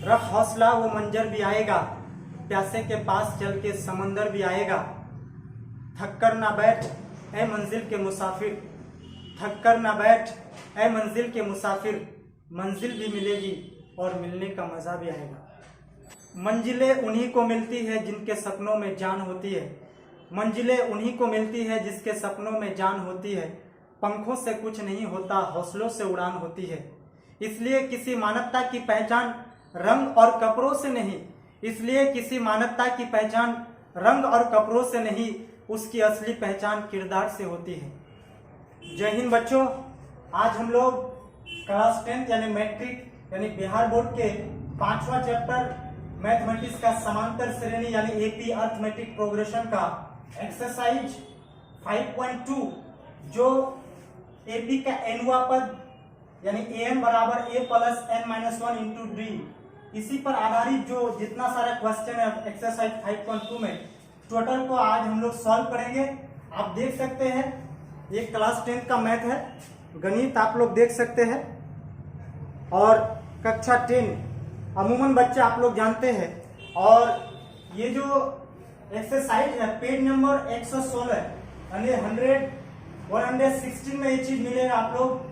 रख हौसला वो मंजर भी आएगा, प्यासे के पास चल के समंदर भी आएगा। थक कर ना बैठ ऐ मंजिल के मुसाफिर, थक कर ना बैठ ऐ मंजिल के मुसाफिर, मंजिल भी मिलेगी और मिलने का मजा भी आएगा। मंजिलें उन्हीं को मिलती है जिनके सपनों में जान होती है, मंजिलें उन्हीं को मिलती है जिसके सपनों में जान होती है। पंखों से कुछ नहीं होता, हौसलों से उड़ान होती है। इसलिए किसी मानवता की पहचान रंग और कपड़ों से नहीं, इसलिए किसी मानवता की पहचान रंग और कपड़ों से नहीं, उसकी असली पहचान किरदार से होती है। जय हिंद बच्चों, आज हम लोग क्लास 10 यानी मैट्रिक यानी बिहार बोर्ड के 5वां चैप्टर मैथमेटिक्स का समांतर श्रेणी यानी एपी अर्थमेटिक प्रोग्रेशन का एक्सरसाइज 5.2 जो एपी का एनवा पद यानी an बराबर a plus n-1 into D, इसी पर आधारित जो जितना सारा क्वेश्चन है एक्सरसाइज 5.2 में टोटल को आज हम लोग सॉल्व करेंगे। आप देख सकते हैं ये क्लास 10 का मैथ है, गणित आप लोग देख सकते हैं और कक्षा 10 अमूमन बच्चे आप लोग जानते हैं। और ये जो एक्सरसाइज है पेज नंबर 116 यानी 116 में ये चीज मिलेगा आप लोग।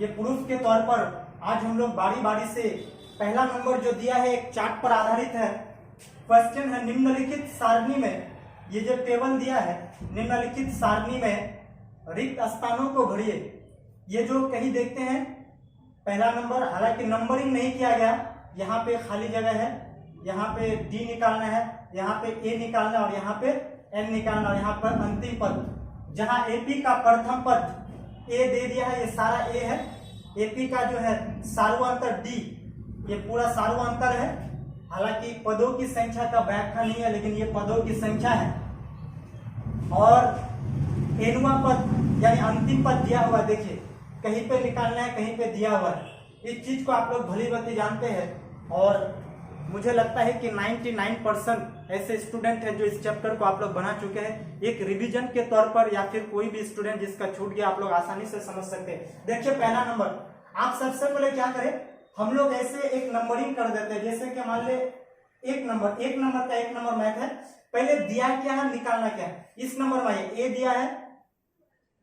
ये प्रूफ के तौर पर आज हम लोग बारी बारी से पहला नंबर जो दिया है एक चार्ट पर आधारित है। क्वेश्चन है निम्नलिखित सारणी में, ये जो टेबल दिया है निम्नलिखित सारणी में रिक्त स्थानों को भरिए। ये जो कहीं देखते हैं पहला नंबर, हालांकि नंबरिंग नहीं किया गया, यहाँ पे खाली जगह है, यहाँ पे डी निकालना है, यहाँ पे ए निकालना और यहाँ पे एन निकालना और यहाँ पर अंतिम पद। जहाँ एपी का प्रथम पद ए दे दिया है, ये सारा ए है। एपी का जो है सार्वंतर डी, ये पूरा सार्वंतर है। हालांकि पदों की संख्या का व्याख्या नहीं है, लेकिन ये पदों की संख्या है। और एनवा पद यानी अंतिम पद दिया हुआ, देखिए कहीं पे निकालना है, कहीं पे दिया हुआ है। इस चीज को आप लोग भली भांति जानते हैं और मुझे लगता है कि 99% ऐसे स्टूडेंट हैं जो इस चैप्टर को आप लोग बना चुके हैं। एक रिवीजन के तौर पर या फिर कोई भी स्टूडेंट जिसका छूट गया आप लोग आसानी से समझ सकते हैं। देखिए पहला नंबर, आप सबसे पहले क्या करें, हम लोग ऐसे एक नंबरिंग कर देते हैं। जैसे कि मान ले एक नंबर का एक नंबर मैथ है, पहले दिया क्या है निकालना क्या है। इस नंबर में ए दिया है,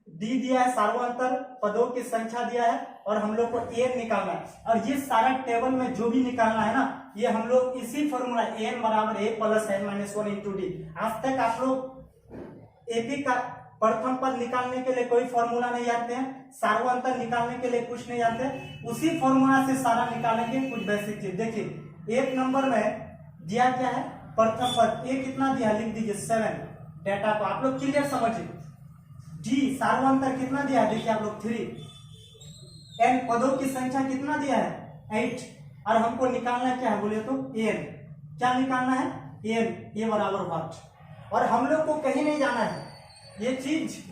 डी दिया है, सार्वंतर पदों की संख्या दिया है और हम लोग को एन निकालना है। और ये सारा टेबल में जो भी निकालना है ना, ये हम लोग इसी फॉर्मूला एन बराबर ए प्लस n-1 इंटू डी। आज तक आप लोग एपी का प्रथम पद निकालने के लिए कोई फॉर्मूला नहीं जानते हैं, सार्वंतर निकालने के लिए कुछ नहीं जानते, उसी फॉर्मूला से सारा निकालेंगे कुछ बेसिक चीज। देखिए एक नंबर में दिया क्या है प्रथम पद, ए कितना दिया लिख दीजिए 7। डेटा को आप लोग क्लियर समझिए। डी सार्वंतर कितना दिया है, देखिए आप लोग 3। एन पदों की संख्या कितना दिया है 8। और हमको निकालना क्या है बोले तो एन, क्या निकालना है एन, ये बराबर व्हाट। और हम लोग को कहीं नहीं जाना है, ये चीज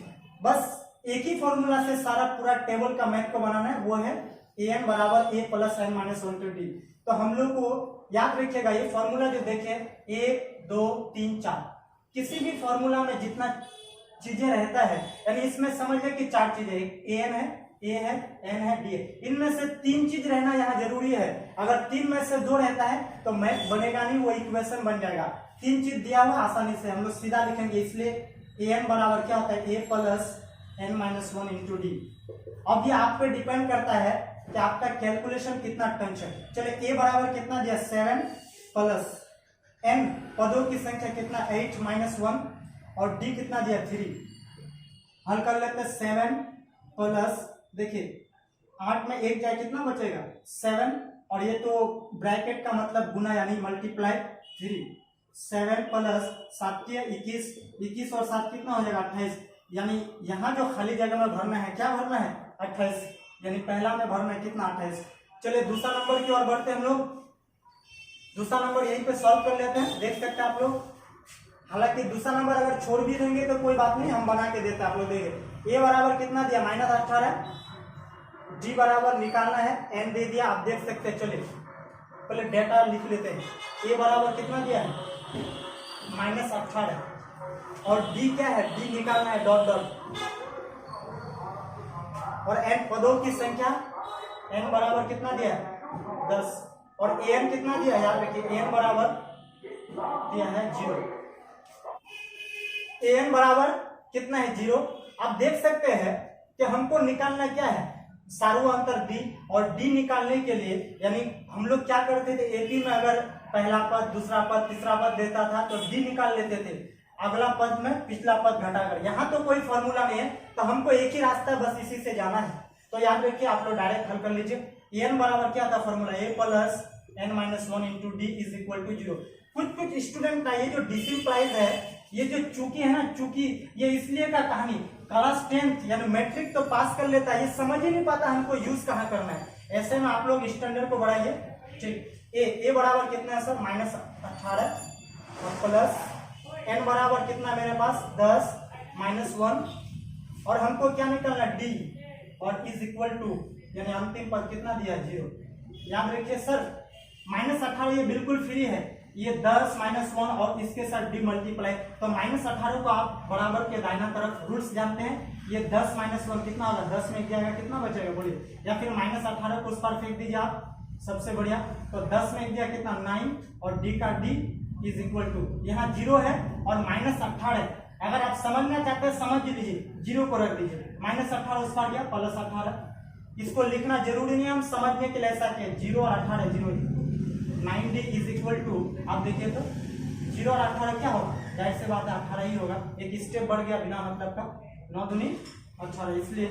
बस एक ही फॉर्मूला से सारा पूरा टेबल का मैथ को बनाना है, वो है एन बराबर ए प्लस n-1 डी। तो हम लोग को याद रखिएगा ये फॉर्मूला जो देखे 1 2 3 4, किसी भी फॉर्मूला में जितना चीजें रहता है यानी इसमें समझ ले कि 4 चीजें, एन है, ए है, एन है, डी है, इनमें से 3 चीज रहना यहाँ जरूरी है। अगर 3 में से 2 रहता है तो मैथ बनेगा नहीं, वो इक्वेशन बन जाएगा। 3 चीज दिया हुआ आसानी से हम लोग सीधा लिखेंगे, इसलिए एन बराबर क्या होता है ए प्लस n-1 इंटू डी। अब ये आप पे डिपेंड करता है कि आपका कैलकुलेशन कितना टंच है। चलिए ए बराबर कितना दिया 7 प्लस n पदों की संख्या कितना 8-1 और डी कितना दिया 3। हल कर लेते हैं 7 प्लस, देखिए 8 में 1 जाए कितना बचेगा 7, और ये तो ब्रैकेट का मतलब गुना यानी मल्टीप्लाई 3। 7 प्लस 7 के 21 और 7 कितना हो जाएगा 28। यानी यहाँ जो खाली जगह में भरना है, क्या भरना है 28, यानी पहला में भरना है कितना 28। चलिए दूसरा नंबर की ओर बढ़ते हैं हम लोग। दूसरा नंबर यहीं पे सॉल्व कर लेते हैं, देख सकते हैं आप लोग। हालांकि दूसरा नंबर अगर छोड़ भी देंगे तो कोई बात नहीं, हम बना के देते हैं, आप लोग देखिए। ए बराबर कितना दिया -18, डी बराबर निकालना है, एन दे दिया, आप देख सकते हैं। चलिए पहले डेटा लिख लेते हैं। ए बराबर कितना दिया है -18 और डी क्या है, डी निकालना है डॉट डॉट, और एन पदों की संख्या, एन बराबर कितना दिया है 10। और an कितना दिया, याद रखिए an बराबर दिया है 0, an बराबर कितना है 0। आप देख सकते हैं कि हमको निकालना क्या है, सार्वअंतर d, और d निकालने के लिए यानी हम लोग क्या करते थे, एपी में अगर पहला पद, दूसरा पद, तीसरा पद देता था तो d निकाल लेते थे, अगला पद में पिछला पद घटाकर। यहाँ तो कोई फॉर्मूला नहीं है, तो हमको एक ही रास्ता बस इसी से जाना है। तो याद रखिए, आप लोग डायरेक्ट हल कर लीजिए। n बराबर क्या था formula, a plus n minus 1 into D is equal to 0। कुछ स्टूडेंट का ये जो डिसिप्लाइज है, ये जो चूकी है ना, चूकी ये इसलिए का कहानी, क्लास 10th यानी मैट्रिक तो पास कर लेता है, ये समझ ही नहीं पाता हमको यूज कहाँ करना है। ऐसे में आप लोग स्टैंडर्ड को बढ़ाइए। ठीक, ए बराबर कितना है सर, -18 और प्लस n बराबर कितना मेरे पास 10 माइनस 1, और हमको क्या निकालना d, और इज इक्वल टू यानी अंतिम पद कितना दिया 0। याद रखिए सर, -18 ये बिल्कुल फ्री है, ये 10 माइनस 1 और इसके साथ डी मल्टीप्लाई, तो -18 को आप बराबर के दाहिना तरफ रूल्स जानते हैं। ये 10 माइनस 1 कितना होगा, 10 में जाएगा कितना बचेगा बोलिए, या फिर -18 को उस पर फेंक दीजिए आप, सबसे बढ़िया। तो 10 में दिया कितना 9, और डी का डी इज इक्वल टू, यहाँ 0 है और -18 है। अगर आप समझना चाहते हैं समझ लीजिए, 0 को रख दीजिए, -18 उस पर गया प्लस 18, इसको लिखना जरूरी नहीं, हम समझने के लिए ऐसा किया, 0 और 18 0, 9d इज इक्वल टू, आप देखिए तो 0 और 18 क्या होगा, जाहिर सी बात है 18 ही होगा, एक स्टेप बढ़ गया बिना मतलब का, 9 दूनी 18, इसलिए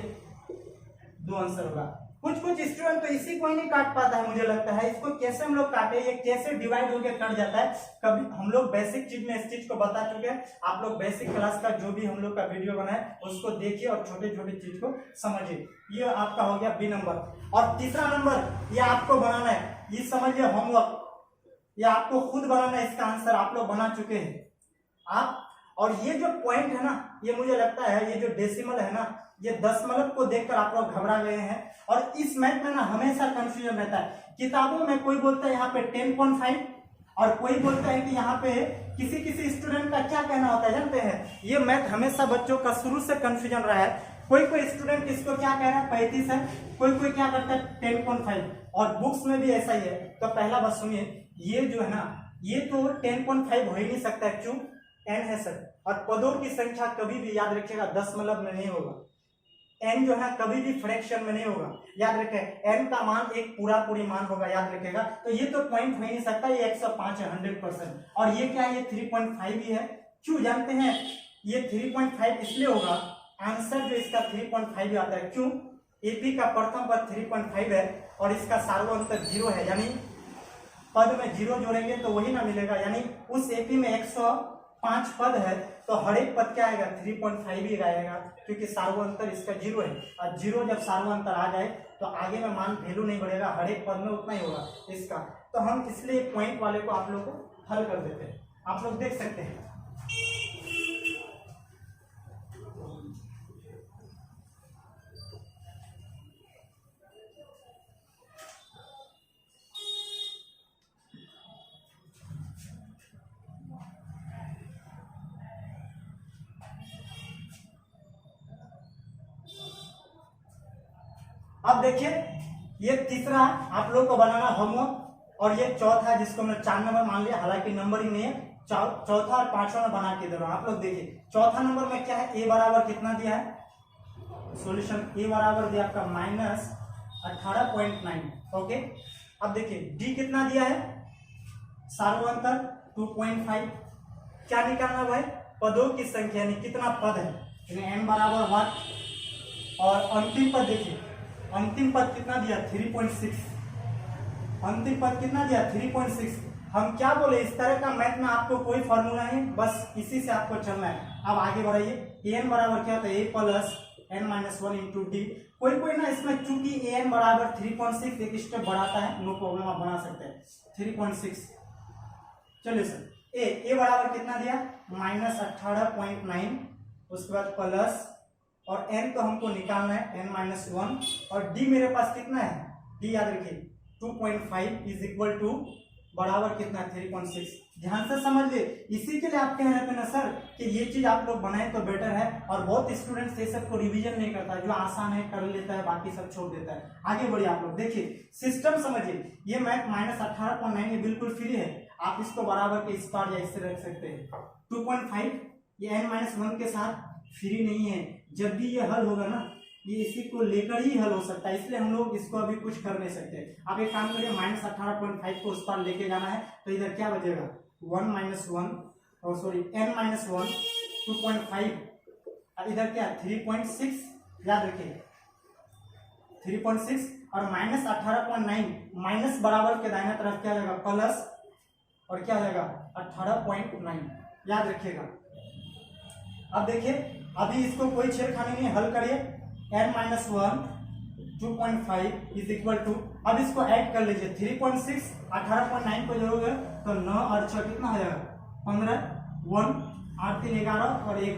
2 आंसर होगा। कुछ स्टूडेंट तो इसी को ही नहीं काट पाता है, मुझे लगता है इसको कैसे हम लोग काटे, ये कैसे डिवाइड होकर कट जाता है। कभी हम लोग बेसिक चीज में इस चीज को बता चुके हैं, आप लोग बेसिक क्लास का जो भी हम लोग का वीडियो बना है उसको देखिए और छोटे छोटे चीज को समझिए। ये आपका हो गया बी नंबर। और तीसरा नंबर ये आपको बनाना है, ये समझिए होमवर्क, ये आपको खुद बनाना है, इसका आंसर आप लोग बना चुके हैं आप। और ये जो पॉइंट है ना, ये मुझे लगता है ये जो डेसिमल है ना, ये दशमलव को देखकर आप लोग घबरा गए हैं। और इस मैथ में ना हमेशा कंफ्यूजन रहता है, किताबों में कोई बोलता है यहाँ पे 10.5 और कोई बोलता है कि यहाँ पे, किसी स्टूडेंट का क्या कहना होता है जानते हैं, ये मैथ हमेशा बच्चों का शुरू से कंफ्यूजन रहा है। कोई स्टूडेंट इसको क्या कह रहा है 35 है, कोई क्या करता है 10.5, और बुक्स में भी ऐसा ही है। तो पहला बात सुनिए, ये जो है ना, ये तो 10.5 हो ही नहीं सकता है, क्यों, n है सर, और पदों की संख्या कभी भी याद रखिएगा दशमलव में नहीं होगा, n जो है कभी भी फ्रैक्शन में नहीं होगा, याद रखें n का मान एक पूरी मान होगा, याद रखेगा। तो ये तो पॉइंट हो ही नहीं सकता, ये 105 है 100%, और ये क्या है, ये 3.5 ही है। क्यों जानते हैं, ये 3.5 इसलिए होगा, आंसर जो इसका 3.5 आता है, क्यों, एपी का प्रथम पद 3.5 है और इसका सार्वअंतर 0 है, यानी पद में 0 जोड़ेंगे तो वही ना मिलेगा, यानी उस एपी में 105 पद है तो हर एक पद क्या आएगा 3.5 ही आएगा, क्योंकि सार्वअंतर इसका 0 है, और 0 जब सार्वअंतर आ जाए तो आगे में मान वैल्यू नहीं बढ़ेगा, हर एक पद में उतना ही होगा इसका। तो हम इसलिए पॉइंट वाले को आप लोग को हल कर देते हैं, आप लोग देख सकते हैं। अब देखिए, ये तीसरा आप लोग को बनाना होमवर्क, और ये चौथा जिसको मैं 4 नंबर मान लिया, हालांकि नंबर ही नहीं है, चौथा और पांचवा में बना के दे रहा हूं। आप लोग देखिए चौथा नंबर में क्या है, ए बराबर कितना दिया है, सॉल्यूशन ए बराबर दिया आपका -18.9, ओके। अब देखिए डी कितना दिया है, सार्वअंतर 2.5, क्या निकालना भाई, पदों की संख्या यानी कितना पद है, n बराबर 1, और अंतिम पद देखिए, अंतिम पद कितना दिया 3.6, अंतिम पद कितना दिया 3.6। हम क्या बोले, इस तरह का मैथ में आपको कोई फॉर्मूला नहीं, बस इसी से आपको चलना है। अब आगे बढ़ाइए, an बराबर क्या होता है, a plus n minus 1 into D. कोई ना इसमें चूंकि an बराबर 3.6 एक स्टेप बढ़ाता है, नो प्रॉब्लम, आप बना सकते हैं 3.6। चलिए सर, a बराबर कितना दिया -18.9, उसके बाद प्लस, और n तो हमको निकालना है n माइनस 1, और d मेरे पास कितना है, d याद रखिए 2.5 इज इक्वल टू बराबर कितना 3.6। ध्यान से समझ ले, इसी के लिए आप कह रहे थे ना सर कि ये चीज आप लोग बनाए तो बेटर है। और बहुत स्टूडेंट्स ये सब को रिवीजन नहीं करता, जो आसान है कर लेता है, बाकी सब छोड़ देता है। आगे बढ़िए आप लोग, देखिए सिस्टम समझिए, ये मैथ -18.9 ये बिल्कुल फ्री है, आप इसको बराबर के इस पार या इससे रख सकते हैं। 2.5 ये n-1 के साथ फ्री नहीं है, जब भी ये हल होगा ना ये इसी को लेकर ही हल हो सकता है, इसलिए हम लोग इसको अभी कुछ कर नहीं सकते। आप एक काम करिए, -18.5 को उस पार लेके जाना है, तो इधर क्या बचेगा 1-1 और सॉरी n-1 2.5, इधर क्या 3.6, याद रखिए 3.6 और -18.9 माइनस बराबर के दाहिने तरफ क्या जाएगा प्लस और क्या जाएगा 18.9, याद रखिएगा। अब देखिए अभी इसको कोई छेड़खानी नहीं, हल करिए n-1 2.5 इज इक्वल टू, अब इसको ऐड कर लीजिए 3.6 18.9 को जोड़ोगे तो 9 और 6 कितना हो जाएगा 15, 1 8 3 11 और एक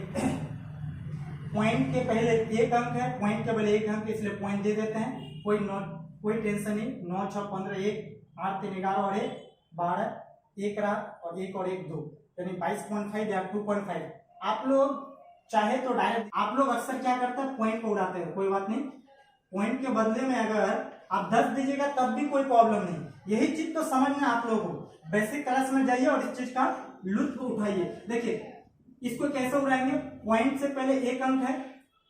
पॉइंट के पहले एक अंक है, पॉइंट के पहले एक अंक इसलिए पॉइंट दे देते हैं, कोई टेंशन नहीं। 9 6 15 1 8 3 11 और 1 12 एक रहा और एक और एक 2 यानी 22.5 या 2.5। आप लोग चाहे तो डायरेक्ट, आप लोग अक्सर क्या करते हैं पॉइंट को उड़ाते हैं, कोई बात नहीं, पॉइंट के बदले में अगर आप 10 दीजिएगा तब भी कोई प्रॉब्लम नहीं। यही चीज तो समझना आप लोगों को, बेसिक क्लास में जाइए और इस चीज का लुत्फ उठाइए। देखिए इसको कैसे उड़ाएंगे, पॉइंट से पहले एक अंक है,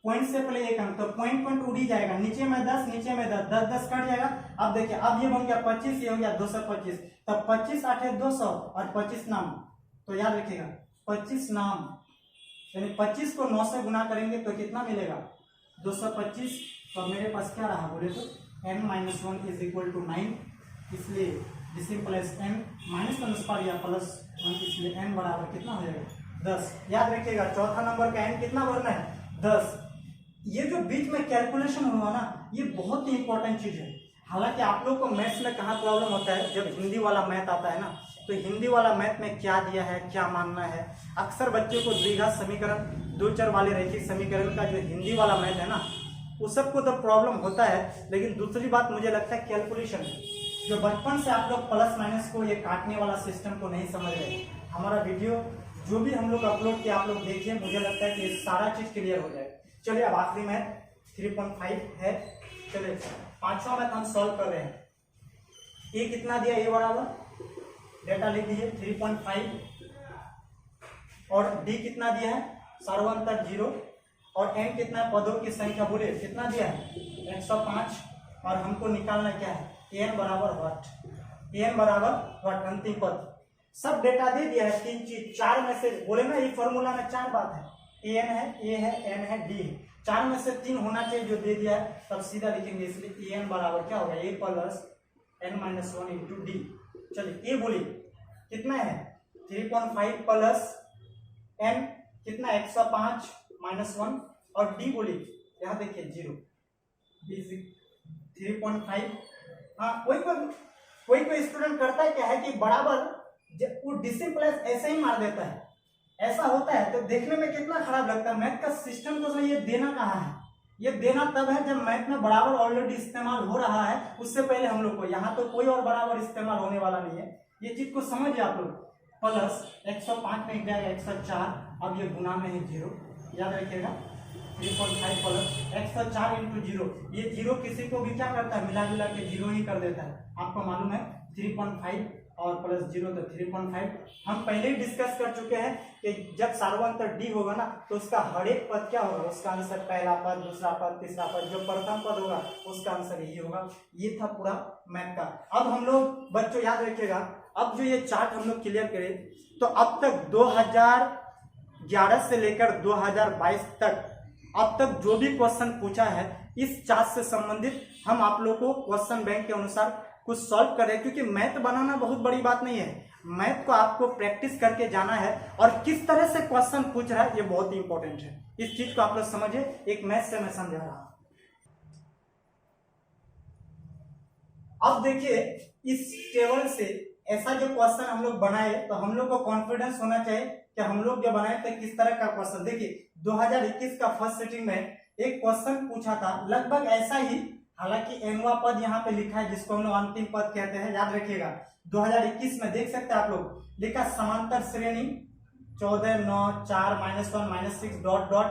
पॉइंट से पहले एक अंक, तो पॉइंट उड़ ही जाएगा, नीचे में 10 नीचे में 10 10 10 कट जाएगा। अब देखिए अब ये बन गया 25, ये हो गया 225, तब 25 8 है 200 और 25 नाम, तो याद रखिएगा 25 नाम यानी 25 को 9 से गुना करेंगे तो कितना मिलेगा 225। तो मेरे पास क्या रहा बोले तो n-1 इज इक्वल टू 9, इसलिए डिसिम प्लस n -1 या +1, इसलिए n बराबर कितना हो जाएगा 10। याद रखिएगा चौथा नंबर का n कितना भरना है 10। ये जो बीच में कैलकुलेशन हुआ ना ये बहुत ही इंपॉर्टेंट चीज है। हालांकि आप लोग को मैथ्स में कहाँ प्रॉब्लम होता है, जब हिंदी वाला मैथ आता है ना, तो हिंदी वाला मैथ में क्या दिया है क्या मानना है, अक्सर बच्चे को द्विघात समीकरण, दो चर वाले रैखिक समीकरण का जो हिंदी वाला मैथ है ना उस सबको तो प्रॉब्लम होता है। लेकिन दूसरी बात मुझे लगता है कैलकुलेशन, जो बचपन से आप लोग प्लस माइनस को ये काटने वाला सिस्टम को नहीं समझ रहे, हमारा वीडियो जो भी हम लोग अपलोड किया आप लोग देखिए, मुझे लगता है कि सारा चीज क्लियर हो जाए। चलिए अब आखिरी मैथ 3.5 है, चलिए पांचवा मैथ हम सॉल्व कर रहे हैं। ए कितना दिया, ए बराबर डेटा लिख दीजिए 3.5 और डी कितना दिया है सर्वांतर 0 और n कितना है पदों की संख्या बोले कितना दिया है 105 और हमको निकालना क्या है n बराबर व्हाट, अंतिम पद सब डेटा दे दिया है। तीन चीज चार में से बोले ना, ये फॉर्मूला में चार बात है, an है, a है, n है, d है, चार में से तीन होना चाहिए जो दे दिया है, तब सीधा लिखेंगे। इसलिए an बराबर क्या होगा a plus n-1 into D. चलिए a बोलिए कितना है 3.5 प्लस n कितना 105 -1 और d बोलिए यहाँ देखिए 0 3.5। हाँ कोई स्टूडेंट करता है क्या है कि बराबर वो डिसिम प्लस ऐसे ही मार देता है, ऐसा होता है तो देखने में कितना खराब लगता है। मैथ का सिस्टम तो सही, ये देना कहाँ है, ये देना तब है जब मैथ में बराबर ऑलरेडी इस्तेमाल हो रहा है, उससे पहले हम लोग को यहाँ तो कोई और बराबर इस्तेमाल होने वाला नहीं है। ये चीज को समझिए आप लोग। प्लस 105 में जाएगा 104, अब ये गुना में है 0, याद रखिएगा 3.5 प्लस 104 इंटू 0, ये 0 किसी को भी क्या करता है मिला के 0 ही कर देता है। आपको मालूम है 3.5 और प्लस 0 तो 3.5। हम पहले ही डिस्कस कर चुके हैं कि जब सार्वंतर डी होगा ना तो उसका हर एक पद क्या होगा, उसका आंसर पहला पद, दूसरा पद, तीसरा पद, जो प्रथम पद होगा उसका आंसर यही होगा। ये था पूरा मैथ का। अब हम लोग बच्चों याद रखिएगा, अब जो ये चार्ट हम लोग क्लियर करें तो अब तक 2011 से लेकर 2022 तक अब तक जो भी क्वेश्चन पूछा है इस चार्ट से संबंधित हम आप लोग को क्वेश्चन बैंक के अनुसार कुछ सॉल्व कर रहे हैं, क्योंकि मैथ बनाना बहुत बड़ी बात नहीं है, मैथ को आपको प्रैक्टिस करके जाना है और किस तरह से क्वेश्चन पूछ रहा है ये बहुत ही इंपॉर्टेंट है। इस चीज को आप लोग समझिए, एक मैथ से मैं समझा रहा हूं। अब देखिए इस टेबल से ऐसा जो क्वेश्चन हम लोग बनाए तो हम लोग को कॉन्फिडेंस होना चाहिए कि हम लोग जो बनाए थे किस तरह का क्वेश्चन। देखिए 2021 का फर्स्ट सिटिंग में एक क्वेश्चन पूछा था लगभग ऐसा ही, हालांकि nवां पद यहाँ पे लिखा है जिसको हम लोग अंतिम पद कहते हैं, याद रखिएगा। 2021 में देख सकते हैं आप लोग, लिखा समांतर श्रेणी 14 9 4 -1 -6 डॉट डॉट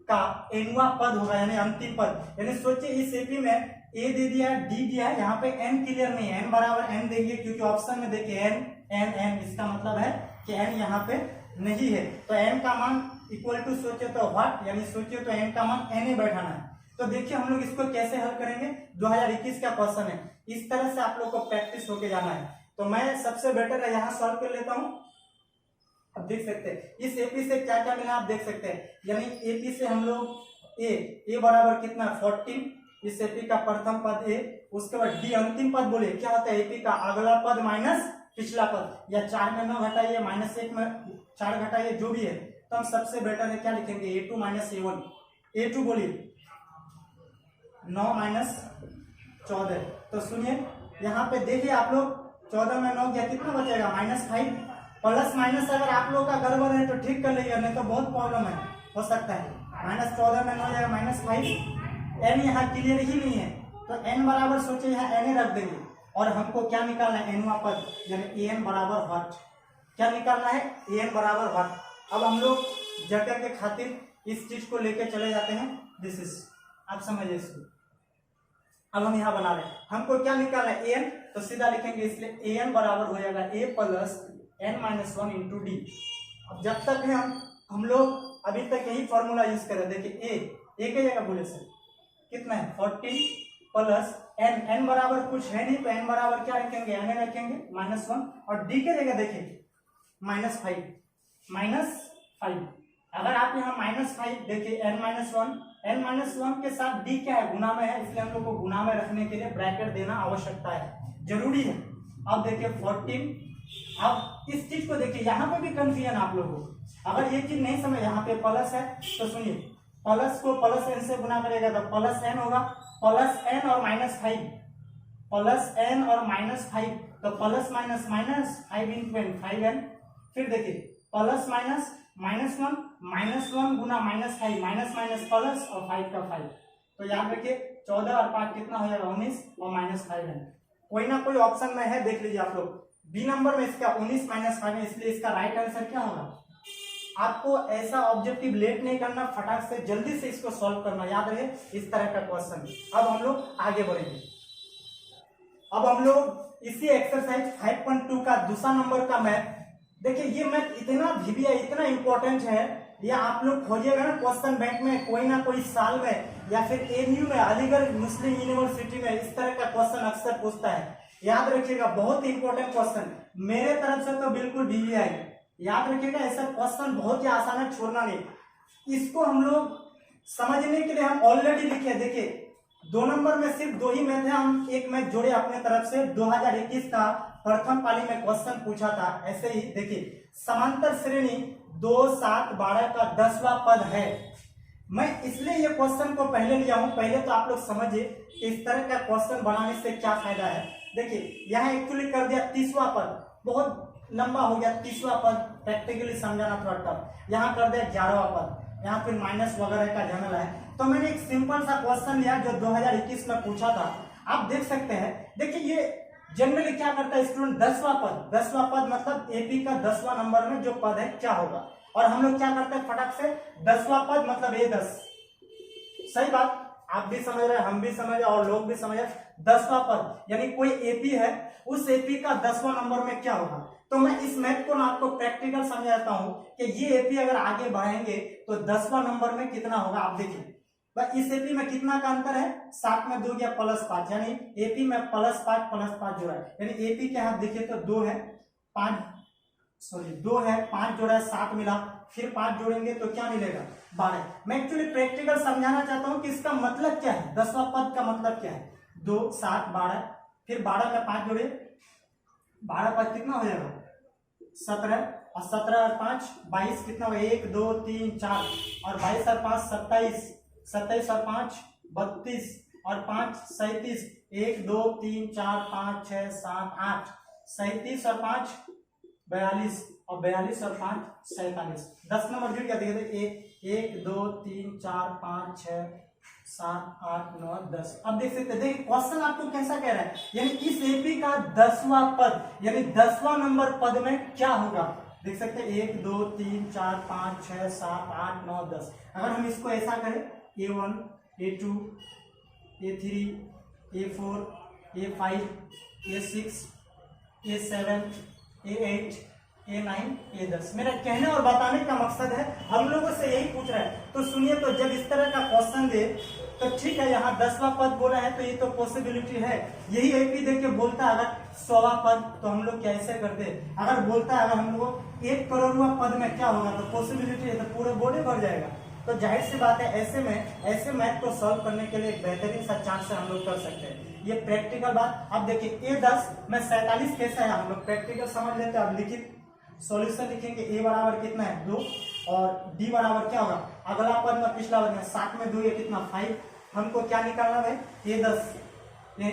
का nवां पद होगा, यानी अंतिम पद। यानी सोचिए इस एपी में ए दे दिया है, डी दिया है, यहाँ पे n क्लियर नहीं है, n बराबर n देंगे क्योंकि ऑप्शन में देखिए n n n, इसका मतलब है कि n यहाँ पे नहीं है। तो n का मान इक्वल टू सोचिए तो व्हाट, यानी सोचिए तो n का मान n ही बैठाना है। तो देखिए हम लोग इसको कैसे हल करेंगे, 2021 का क्वेश्चन है, इस तरह से आप लोग को प्रैक्टिस होके जाना है। तो मैं सबसे बेटर है यहाँ सॉल्व कर लेता हूँ। अब देख सकते हैं इस एपी से क्या क्या मिला, आप देख सकते हैं, यानी एपी से हम लोग ए बराबर कितना 14, इस एपी का प्रथम पद ए, उसके बाद डी अंतिम पद बोले क्या होता है, एपी का अगला पद माइनस पिछला पद, या 4 में 9 घटाइए, -1 में 4 घटाइए, जो भी है। तो हम सबसे बेटर है क्या लिखेंगे, a2 - a1, a2 बोलिए 9 - 14। तो सुनिए यहाँ पे देखिए आप लोग, 14 में 9 गया, कितना बचेगा -5, प्लस माइनस अगर आप लोग का गड़बड़ है तो ठीक कर लीजिए, नहीं तो बहुत प्रॉब्लम है, हो सकता है। -14 में 9 जाएगा -5, n यहाँ क्लियर ही नहीं है, तो n बराबर सोचिए यहाँ n रख देंगे, और हमको क्या निकालना है, nवां पद, यानी an बराबर व्हाट, क्या निकालना है, an बराबर व्हाट। अब हम लोग जगह के खातिर इस चीज को लेके चले जाते हैं, दिस इज, आप समझिए इसको। अब हम यहाँ बना रहे हैं, हमको क्या निकालना है, an, तो सीधा लिखेंगे, इसलिए an बराबर हो जाएगा a plus n-1 into D. अब जब तक है हम लोग अभी तक यही फॉर्मूला यूज कर रहे हैं, देखिए a की जगह बोले सर कितना है 14 प्लस n बराबर कुछ है नहीं, तो n बराबर क्या रखेंगे, n रखेंगे -1, और d की जगह देखिए -5। अगर आप यहाँ -5 देखिए n-1 के साथ d क्या है, गुना में है, इसलिए हम लोग को गुना में रखने के लिए ब्रैकेट देना आवश्यकता है, जरूरी है। अब देखिए 14, अब इस चीज को देखिए, यहाँ पे भी कंफ्यूजन आप लोगों को, अगर ये चीज नहीं समझ, यहाँ पे प्लस है तो सुनिए, प्लस को प्लस n से गुना करेगा तो प्लस n होगा, प्लस n और -5, प्लस n और -5, तो plus minus -5 into n 5n, फिर देखिए प्लस माइनस -1 गुना -5, माइनस माइनस प्लस और 5 का 5, तो याद रखिए 14 और 5 कितना हो जाएगा 19 और -5n। कोई ना कोई ऑप्शन में है, देख लीजिए आप लोग, बी नंबर में इसका 19 -5 है, इसलिए इसका राइट आंसर क्या होगा। आपको ऐसा ऑब्जेक्टिव लेट नहीं करना, फटाक से जल्दी से इसको सॉल्व करना, याद रहे इस तरह का क्वेश्चन। अब हम लोग आगे बढ़ेंगे, अब हम लोग इसी एक्सरसाइज 5.2 का दूसरा नंबर का मैथ, देखिए ये मैथ इतना भी इतना इंपॉर्टेंट है, या आप लोग खोजिएगा ना क्वेश्चन बैंक में, कोई ना कोई साल में, या फिर एएनयू में, अलीगढ़ मुस्लिम यूनिवर्सिटी में इस तरह का क्वेश्चन अक्सर पूछता है, याद रखिएगा बहुत इंपॉर्टेंट क्वेश्चन, मेरे तरफ से तो बिल्कुल भी आएगी, याद रखिएगा ऐसा क्वेश्चन बहुत ही आसान है, छोड़ना नहीं। इसको हम लोग समझने के लिए हम ऑलरेडी लिखे, देखिए 2 नंबर में सिर्फ 2 ही मैथ है, हम एक मैथ जोड़े अपने तरफ से, 2021 का प्रथम पाली में क्वेश्चन पूछा था, ऐसे ही देखिए समांतर श्रेणी 2 7 12 का 10वां पद है। मैं इसलिए ये क्वेश्चन को पहले लिया हूं, पहले तो आप लोग समझिए इस तरह का क्वेश्चन बनाने से क्या फायदा है। देखिए यहाँ एक्चुअली कर दिया 30वां पद, बहुत लंबा हो गया 30वां पद, प्रैक्टिकली समझाना थोड़ा टफ, यहाँ कर दिया 11वां पद, यहाँ फिर माइनस वगैरह का झमेला है, तो मैंने एक सिंपल सा क्वेश्चन लिया जो 2021 में पूछा था, आप देख सकते हैं। देखिए ये जनरली क्या करता है स्टूडेंट, 10वां पद मतलब एपी का 10वां नंबर में जो पद है क्या होगा, और हम लोग क्या करते हैं फटाक से 10वां पद मतलब A10, सही बात, आप भी समझ रहे हैं, हम भी समझ रहे और लोग भी समझ रहे, 10वां पद यानी कोई एपी है, उस एपी का 10वां नंबर में क्या होगा। तो मैं इस मैथ को ना आपको प्रैक्टिकल समझाता हूं कि ये एपी अगर आगे बढ़ेंगे तो 10वां नंबर में कितना होगा। आप देखिए इस एपी में कितना का अंतर है, 7 में 2 गया +5, यानी एपी में +5 जोड़ा है, यानी एपी के हाथ देखिए तो 2 है 5 जोड़ा है 7 मिला, फिर 5 जोड़ेंगे तो क्या मिलेगा 12। मैं एक्चुअली प्रैक्टिकल समझाना चाहता हूं कि इसका मतलब क्या है, 10वां पद का मतलब क्या है, 2 7 12, फिर 12 में 5 जोड़े, 12 पद कितना हो जाएगा 17, और 17 और 5 22, कितना होगा 1 2 3 4, और 22 और 5 27, 27 और 5 32, और 5 37, 1 2 3 4 5 6 7 8, 37 और 5 42, और 42 और 5 47, 10 नंबर जुड़ गया। देखिए 1 2 3 4 5 6 7 8 9 10। अब देख सकते हैं, देखिए क्वेश्चन आपको कैसा कह रहा है, यानी इस एपी का 10वां पद यानी 10वां नंबर पद में क्या होगा। देख सकते हैं 1 2 3 4 5 6 7 8 9 10। अगर हम इसको ऐसा करें A1 A2 A3 A4 A5 A6 A7 A8 A9 A10। मेरा कहने और बताने का मकसद है, हम लोगों से यही पूछ रहा है। तो सुनिए, तो जब इस तरह का क्वेश्चन दे तो ठीक है, यहाँ 10वां पद बोला है तो ये तो पॉसिबिलिटी है। यही एपी देख के बोलता है अगर 100वां पद, तो हम लोग कैसे करते। अगर बोलता है अगर हम लोग 1 करोड़वां पद में क्या होगा, तो पॉसिबिलिटी है, तो पूरे बोर्ड भर जाएगा। तो जाहिर सी बात है, ऐसे मैथ को सॉल्व करने के लिए एक बेहतरीन सा चांस से हम लोग कर सकते हैं। ये प्रैक्टिकल बात। अब देखिए A10 में 47 कैसा है, हम लोग प्रैक्टिकल समझ लेते हैं। अब लिखित सॉल्यूशन लिखेंगे, A बराबर कितना है 2 और D बराबर क्या होगा, अगला पद में पिछला पद में 7 में 2 ये कितना 5। हमको क्या निकालना है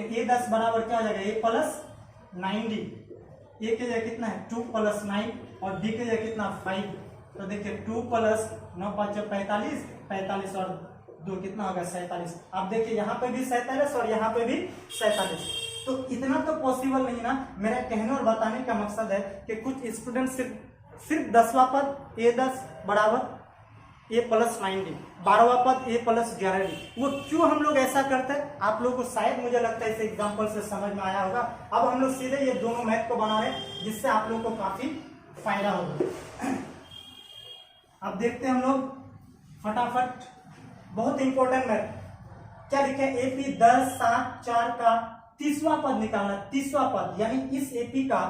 A10 बराबर क्या हो जाएगा A प्लस 9D। A के जगह कितना है 2 प्लस 9 और D के जगह कितना 5। तो देखिए 2 प्लस 9 5 45 45 और 2 कितना होगा 47। अब देखिए यहाँ पे भी 47 और यहाँ पे भी 47। तो इतना तो पॉसिबल नहीं ना। मेरा कहने और बताने का मकसद है कि कुछ स्टूडेंट सिर्फ 10वां पद A10 बराबर A प्लस 9D, 12वां पद A प्लस 11D, वो क्यों हम लोग ऐसा करते हैं, आप लोगों को शायद मुझे लगता है इस एग्जाम्पल से समझ में आया होगा। अब हम लोग सीधे ये दोनों मैथ को बना रहे हैं, जिससे आप लोग को काफी फायदा होगा। अब देखते हैं हम लोग फटाफट, बहुत इंपॉर्टेंट मैथ क्या लिखे, एपी 10 7 4 का 30वां पद निकालना। 30वां पद यानी इस एपी का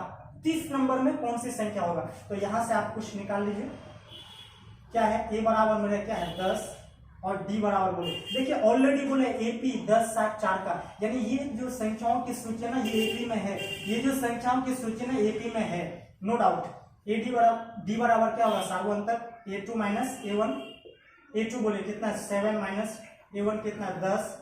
30 नंबर में कौन सी संख्या होगा। तो यहां से आप कुछ निकाल लीजिए, क्या है A बराबर मेरे क्या है 10 और D बराबर बोले, देखिए ऑलरेडी बोले एपी 10 7 4 का, यानी ये जो संख्याओं की सूची है ना ये एपी में है, ये जो संख्याओं की सूची ना एपी में है, नो डाउट। D बराबर क्या होगा, सार्वो अंतर A2 माइनस A1, A2 बोले कितना 7 माइनस A1 कितना 10।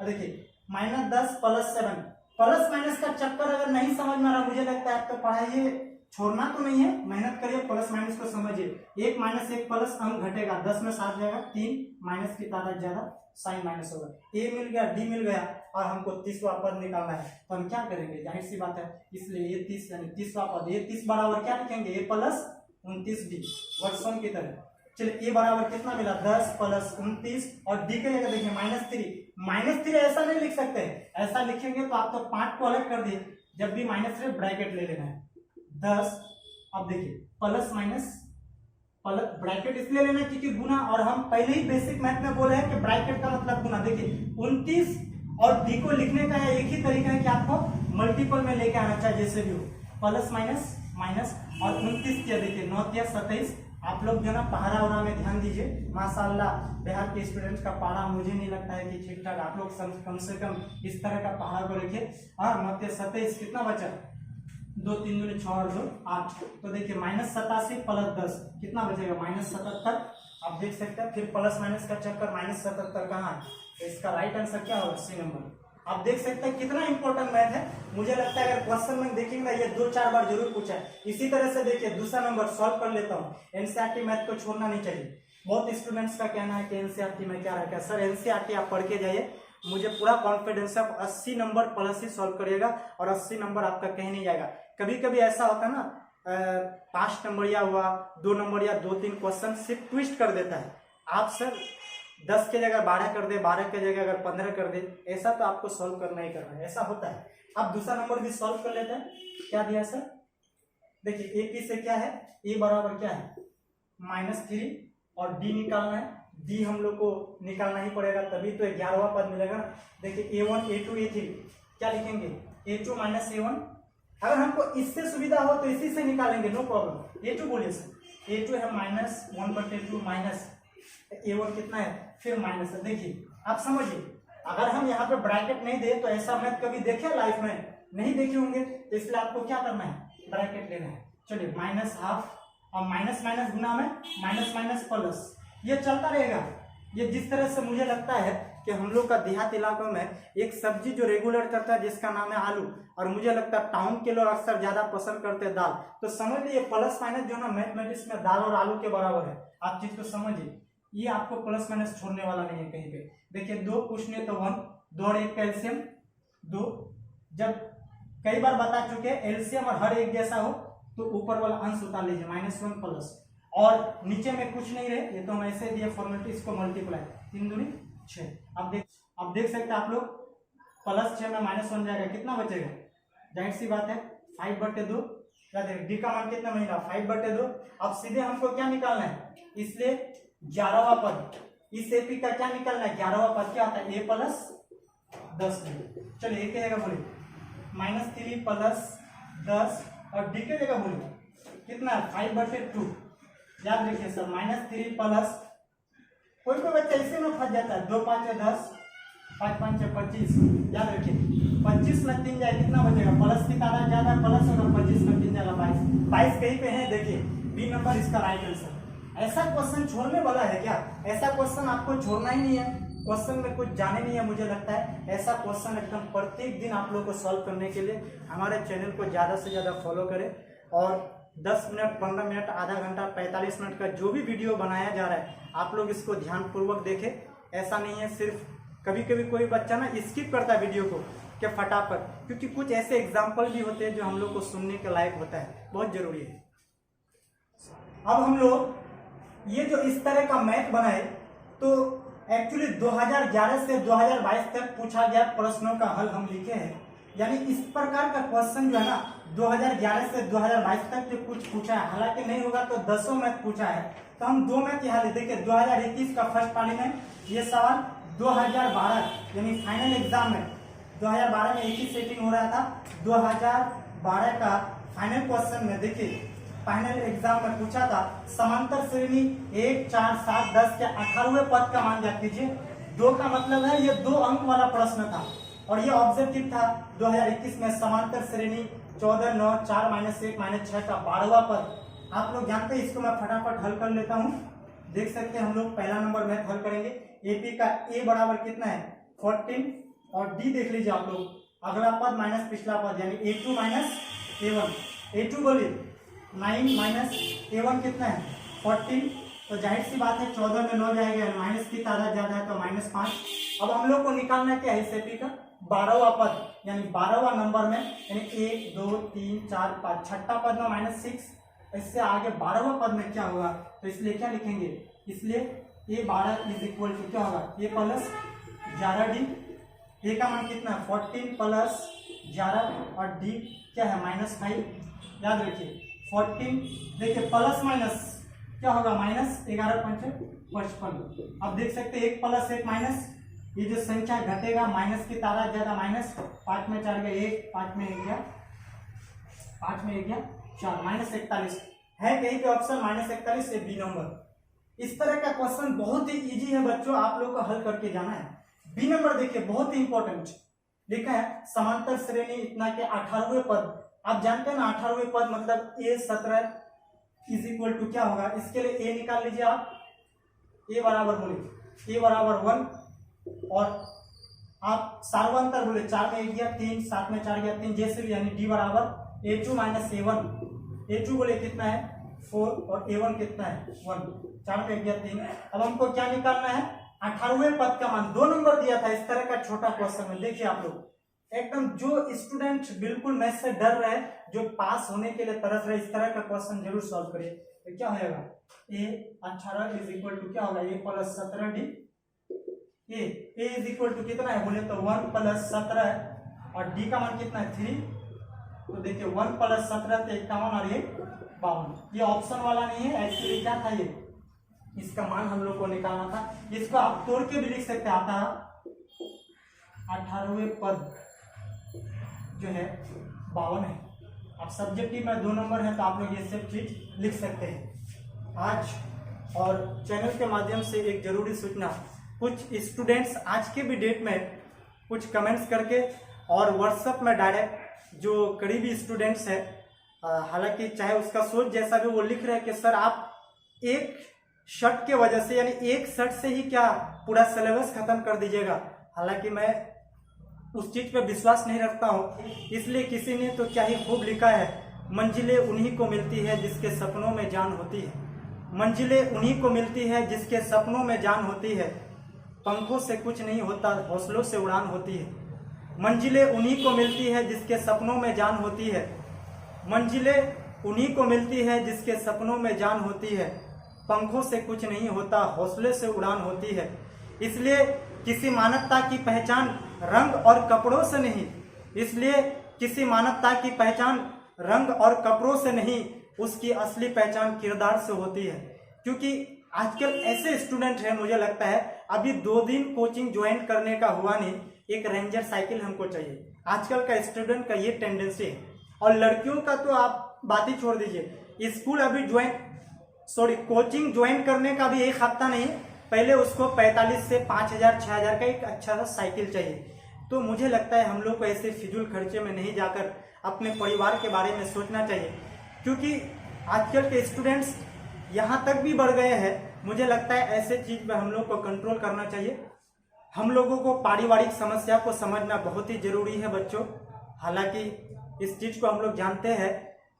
देखिए -10 प्लस 7, प्लस माइनस का चक्कर अगर नहीं समझ में आ रहा, मुझे लगता है आपको पढ़ाई छोड़ना तो नहीं है, मेहनत करिए, प्लस माइनस को समझिए। 1 माइनस 1 प्लस अंक घटेगा, 10 में 7 जाएगा, 3 माइनस की तादाद ज्यादा, साइन माइनस होगा। A मिल गया, D मिल गया और हमको 30वां पद निकालना है, तो हम क्या करेंगे, जाहिर सी बात है, इसलिए ये 30 यानी 30वां पद, ये 30 बराबर क्या लिखेंगे A प्लस 29D, वर्षों की तरह। चलिए A बराबर कितना मिला 10 प्लस 29 और D के जगह देखिए -3 ऐसा नहीं लिख सकते, ऐसा लिखेंगे तो आप तो 5 को अलग कर दिए, जब भी -3 ब्रैकेट ले लेना है 10। अब देखिए प्लस माइनस ब्रैकेट इसलिए लेना क्योंकि गुना, और हम पहले ही बेसिक मैथ में बोले हैं कि ब्रैकेट का मतलब गुना। देखिए 29 और D को लिखने का एक ही तरीका है कि आपको मल्टीपल में लेके आना चाहिए, जैसे भी हो, प्लस माइनस माइनस और 29 किया, देखिए 9 या 27। आप लोग जो ना पहाड़ा उड़ा में ध्यान दीजिए, माशाल्लाह बिहार के स्टूडेंट्स का पहाड़ा मुझे नहीं लगता है कि ठीक ठाक, आप लोग कम से कम इस तरह का पहाड़ा को रखिए। और 9 या 27 कितना बचा, 2 3 दूनी 6 और 2 8। तो देखिए -87 प्लस 10 कितना बचेगा -77। आप देख सकते हैं, फिर प्लस माइनस का चक्कर, -77 कहाँ है, तो इसका राइट आंसर क्या होगा C नंबर। आप देख सकते हैं कितना इंपॉर्टेंट मैथ है। मुझे लगता है अगर क्वेश्चन में देखेंगे ना ये 2-4 बार जरूर पूछा है। इसी तरह से देखिए दूसरा नंबर सॉल्व कर लेता हूँ। एनसीईआरटी मैथ को छोड़ना नहीं चाहिए। बहुत स्टूडेंट्स का कहना है कि एनसीईआरटी में क्या रखा है। सर एनसीईआरटी आप पढ़ के जाइए, मुझे पूरा कॉन्फिडेंस है आप 80 नंबर प्लस ही सॉल्व करिएगा और 80 नंबर आपका कहीं नहीं जाएगा। कभी कभी ऐसा होता है ना 5 नंबर या हुआ 2 नंबर या 2-3 क्वेश्चन सिर्फ ट्विस्ट कर देता है। आप सर 10 के जगह 12 कर दे, 12 के जगह अगर 15 कर दे, ऐसा तो आपको सॉल्व करना ही करना है, ऐसा होता है। अब दूसरा नंबर भी सॉल्व कर लेते हैं। क्या दिया सर, देखिए एपी से क्या है, ए बराबर क्या है -3 और डी निकालना है। डी हम लोग को निकालना ही पड़ेगा, तभी तो 11वां पद मिलेगा। देखिए A1 A2 A3 क्या लिखेंगे, A2 माइनस A1। अगर हमको इससे सुविधा हो तो इसी से निकालेंगे, नो प्रॉब्लम। A2 बोलिए सर, A2 है -1/2 माइनस A1 कितना है, फिर माइनस है। देखिए आप समझिए, अगर हम यहाँ पे ब्रैकेट नहीं दे तो ऐसा मैथ कभी देखे लाइफ में, नहीं देखे होंगे, तो इसलिए आपको क्या करना है, ब्रैकेट लेना है। चलिए -12 और माइनस माइनस गुना में माइनस माइनस प्लस, ये चलता रहेगा। ये जिस तरह से मुझे लगता है कि हम लोग का देहात इलाकों में एक सब्जी जो रेगुलर करता है जिसका नाम है आलू, और मुझे लगता है टाउन के लोग अक्सर ज्यादा पसंद करते हैं दाल। तो समझ लीजिए प्लस माइनस जो ना मैथमेटिक्स में दाल और आलू के बराबर है। आप चीज को समझिए, ये आपको प्लस माइनस छोड़ने वाला नहीं है कहीं पे। देखिए 2 पूछने तो 1, 2 और 1 का एलसीएम 2। जब कई बार बता चुके एलसीएम और हर एक जैसा हो तो ऊपर वाला अंश उतार लीजिए -1 प्लस, और नीचे में कुछ नहीं रहे, ये तो हम ऐसे दिए फॉर्मेलिटी, इसको मल्टीप्लाई 3 दूनी 6। अब देख सकते हैं आप लोग, +6 में -1 जाएगा, कितना बचेगा? जाहिर सी बात है 5/2। क्या देखें डी का मान कितना मिलेगा? 5/2। अब सीधे हमको क्या निकालना है, इसलिए 11वां पद, इस एपी का क्या निकालना है? 11वां पद क्या होता है? a + 10। चलिए एक जगह बोलिए -3 + 10, और डी के जगह बोलिए कितना है? 5/2। याद रखिए सर, -3 प्लस, कोई बच्चा इसी में फंस जाता है, 2 × 5 = 10, 5 × 5 = 25। याद रखिए 25 में 3 जाए कितना बचेगा? प्लस की तादाद ज्यादा प्लस होगा, 25 में 3 जाएगा 22 कहीं पे है, देखिए बी नंबर इसका राइट आंसर। ऐसा क्वेश्चन छोड़ने वाला है क्या? ऐसा क्वेश्चन आपको छोड़ना ही नहीं है, क्वेश्चन में कुछ जाने नहीं है। मुझे लगता है ऐसा क्वेश्चन एकदम प्रत्येक दिन आप लोग को सॉल्व करने के लिए हमारे चैनल को ज़्यादा से ज़्यादा फॉलो करें, और 10 मिनट, 15 मिनट, आधा घंटा, 45 मिनट का जो भी वीडियो बनाया जा रहा है आप लोग इसको ध्यानपूर्वक देखें। ऐसा नहीं है सिर्फ कभी कभी कोई बच्चा ना स्किप करता है वीडियो को कि फटाफट, क्योंकि कुछ ऐसे एग्जाम्पल भी होते हैं जो हम लोग को सुनने के लायक होता है, बहुत जरूरी है। अब हम लोग ये जो इस तरह का मैथ बनाए तो एक्चुअली 2011 से 2022 तक पूछा गया प्रश्नों का हल हम लिखे हैं, यानी इस प्रकार का क्वेश्चन जो है ना 2011 से 2022 तक जो कुछ पूछा है, हालांकि नहीं होगा तो 10 मैथ पूछा है, तो हम 2 मैथ यहाँ ले। देखिए 2021 का फर्स्ट पाली में ये सवाल, 2012 यानी फाइनल एग्जाम में 2012 में एक ही सेटिंग हो रहा था, 2012 का फाइनल क्वेश्चन में देखिए फाइनल एग्जाम में पूछा था समांतर श्रेणी 1, 4, 7, 10 के 18वें पद का मान ज्ञात कीजिए। 2 का मतलब है ये 2 अंक वाला प्रश्न था, और ये ऑब्जेक्टिव था 2021 में समांतर श्रेणी 14, 9, 4, -1, -6 का 12वां पद। आप लोग जानते हैं, इसको मैं फटाफट हल कर लेता हूँ। देख सकते हैं हम लोग पहला नंबर मैथ हल करेंगे। एपी का ए बराबर कितना है? 14, और डी देख लीजिए आप लोग, अगला पद माइनस पिछला पद, यानी a2 - a1। a2 बोलिए 9 - a1 कितना है? 14। तो जाहिर सी बात है 14 में 9 जाएगा, माइनस की तादाद ज्यादा है तो -5। अब हम लोग को निकालना क्या है इस एपी का? 12वां पद, यानी 12वां नंबर में, यानी 1, 2, 3, 4, 5, छठा पद में -6, इससे आगे 12वां पद में क्या होगा? तो इसलिए क्या लिखेंगे? इसलिए a12 = क्या होगा? a + 11d। ए का मान कितना है? 14 + 11, और डी क्या है? -5। याद रखिए 14, देखिए प्लस माइनस क्या होगा? -11 × 5 = 55। अब देख सकते हैं 1 + 1 माइनस, ये जो संख्या घटेगा माइनस की तादाद ज्यादा, -5 में 4 गया 1, 5 में 1 गया 4, -41 है कहीं पे ऑप्शन -41 से बी नंबर। इस तरह का क्वेश्चन बहुत ही इजी है बच्चों, आप लोग को हल करके जाना है। बी नंबर देखिए बहुत ही इंपॉर्टेंट लिखा है, समांतर श्रेणी इतना के 18वें पद। आप जानते हैं ना 18वें पद मतलब a17 = क्या होगा? इसके लिए a निकाल लीजिए आप, a बराबर बोलिए a बराबर 1, और आप सार्वंतर बोले 4 में 1 गया 3, 7 में 4 गया 3, जैसे भी, यानी d बराबर a2 - a1। a2 बोले कितना है? 4, और a1 कितना है? 1। 4 में 1 गया 3। अब हमको क्या निकालना है? 18वें पद का मान। 2 नंबर दिया था इस तरह का छोटा क्वेश्चन में। देखिए आप लोग एकदम जो स्टूडेंट बिल्कुल मैथ से डर रहे, जो पास होने के लिए तरस रहे, इस तरह का क्वेश्चन जरूर सॉल्व करिए। तो क्या होगा? a18 = क्या होगा? a + 17d। a = कितना है बोले तो 1 + 17, और d का मान कितना है? 3। तो देखिए 1 + 17 तो 51, और ये 52। ये ऑप्शन वाला नहीं है, एक्चुअली क्या था ये? इसका मान हम लोग को निकालना था। इसको आप तोड़ के भी लिख सकते, आता 18वें पद जो है 52 है। अब सब्जेक्टिव में 2 नंबर है तो आप लोग ये सब चीज लिख सकते हैं। आज और चैनल के माध्यम से एक जरूरी सूचना, कुछ स्टूडेंट्स आज के भी डेट में कुछ कमेंट्स करके और व्हाट्सएप में डायरेक्ट जो करीबी स्टूडेंट्स है, हालांकि चाहे उसका सोच जैसा भी, वो लिख रहे हैं कि सर आप एक शर्ट के वजह से, यानी एक शर्ट से ही क्या पूरा सिलेबस खत्म कर दीजिएगा। हालांकि मैं उस चीज पे विश्वास नहीं रखता हूँ, इसलिए किसी ने तो क्या ही खूब लिखा है, मंजिलें उन्हीं को मिलती है जिसके सपनों में जान होती है। मंजिलें उन्हीं को मिलती है जिसके सपनों में जान होती है। पंखों से कुछ नहीं होता, हौसलों से उड़ान होती है। मंजिलें उन्हीं को मिलती है जिसके सपनों में जान होती है। मंजिलें उन्हीं को मिलती है जिसके सपनों में जान होती है। पंखों से कुछ नहीं होता, हौसले से उड़ान होती है। इसलिए किसी मानवता की पहचान रंग और कपड़ों से नहीं, इसलिए किसी मानवता की पहचान रंग और कपड़ों से नहीं, उसकी असली पहचान किरदार से होती है। क्योंकि आजकल ऐसे स्टूडेंट हैं, मुझे लगता है अभी 2 दिन कोचिंग ज्वाइन करने का हुआ नहीं, एक रेंजर साइकिल हमको चाहिए। आजकल का स्टूडेंट का ये टेंडेंसी है। और लड़कियों का तो आप बात ही छोड़ दीजिए, स्कूल अभी कोचिंग ज्वाइन करने का भी 1 हफ्ता नहीं, पहले उसको 45 से 5000 6000 का एक अच्छा सा साइकिल चाहिए। तो मुझे लगता है हम लोग को ऐसे फिजूल खर्चे में नहीं जाकर अपने परिवार के बारे में सोचना चाहिए। क्योंकि आजकल के स्टूडेंट्स यहाँ तक भी बढ़ गए हैं, मुझे लगता है ऐसे चीज पे हम लोग को कंट्रोल करना चाहिए। हम लोगों को पारिवारिक समस्या को समझना बहुत ही जरूरी है बच्चों। हालांकि इस चीज को हम लोग जानते हैं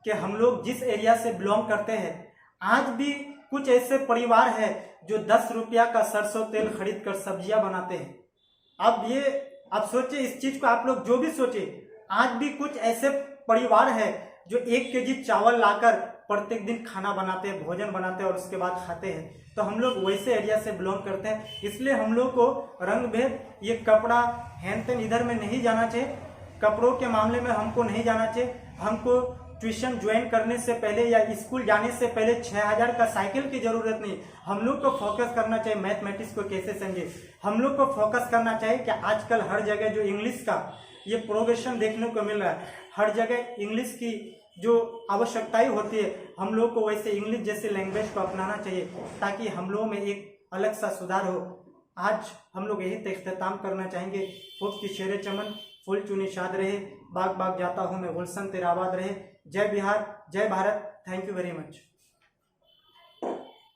कि हम लोग जिस एरिया से बिलोंग करते हैं, आज भी कुछ ऐसे परिवार हैं जो 10 रुपया का सरसों तेल खरीद कर सब्जियां बनाते हैं। अब सोचिए इस चीज को, आप लोग जो भी सोचिए, आज भी कुछ ऐसे परिवार हैं जो 1 केजी चावल लाकर प्रत्येक दिन खाना बनाते हैं, भोजन बनाते हैं और उसके बाद खाते हैं। तो हम लोग वैसे एरिया से बिलोंग करते हैं, इसलिए हम लोग को रंग भेद, ये कपड़ा हैन तेन इधर में नहीं जाना चाहिए। कपड़ों के मामले में हमको नहीं जाना चाहिए। हमको ट्यूशन ज्वाइन करने से पहले या स्कूल जाने से पहले 6000 का साइकिल की जरूरत नहीं। हम लोग को फोकस करना चाहिए मैथमेटिक्स को कैसे समझे। हम लोग को फोकस करना चाहिए कि आजकल हर जगह जो इंग्लिश का ये प्रोग्रेशन देखने को मिल रहा है, हर जगह इंग्लिश की जो आवश्यकताएं होती है, हम लोग को वैसे इंग्लिश जैसे लैंग्वेज को अपनाना चाहिए ताकि हम लोगों में एक अलग सा सुधार हो। आज हम लोग यही इख्तिताम करना चाहेंगे। खूब की शेरे चमन फूल चुनी शाद रहे, बाग बाग जाता हूँ मैं गुलशन तेरा आबाद रहे। जय बिहार, जय Bharat. Thank you very much.